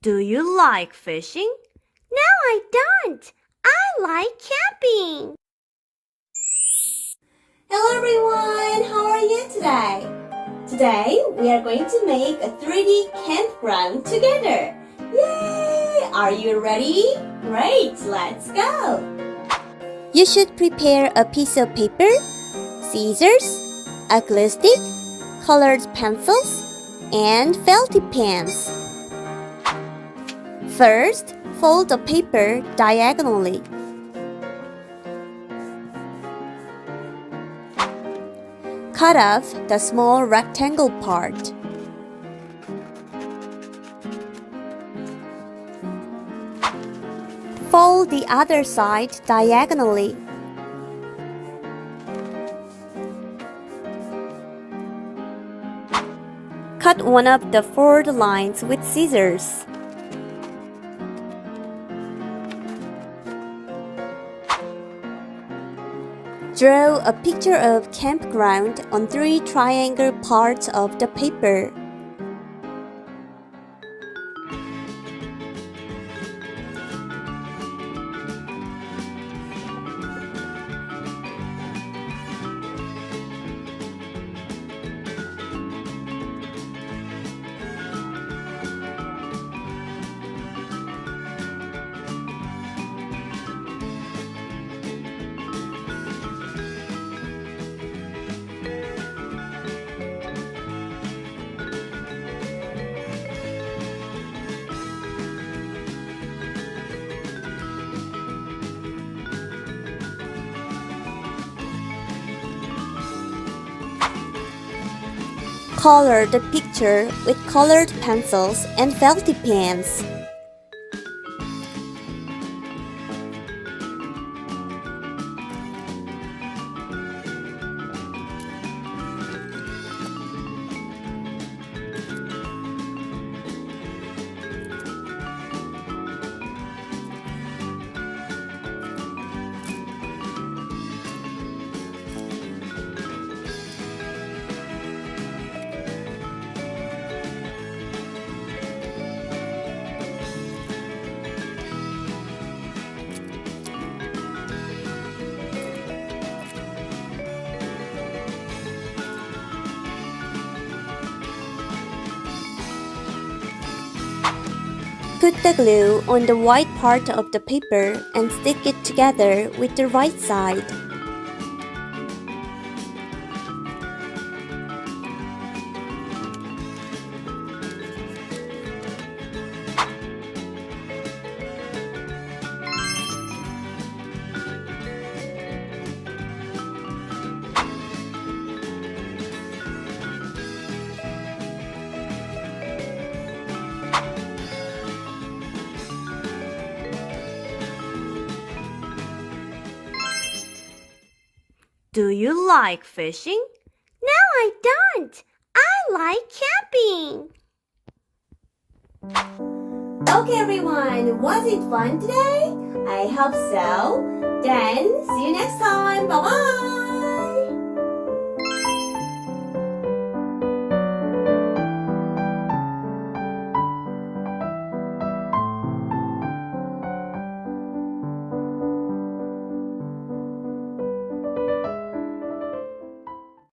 Do you like fishing? No, I don't. I like camping. Hello everyone, how are you today? Today we are going to make a 3D campground together. Yay! Are you ready? Great, let's go! You should prepare a piece of paper, scissors, a glue stick, colored pencils, and felty pens. First, fold the paper diagonally. Cut off the small rectangle part. Fold the other side diagonally. Cut one of the fold lines with scissors. Draw a picture of campground on 3 triangle parts of the paper. Color the picture with colored pencils and felty pens. Put the glue on the white part of the paper and stick it together with the right side. Do you like fishing? No, I don't. I like camping. Okay everyone, was it fun today? I hope so. Then, see you next time. Bye-bye!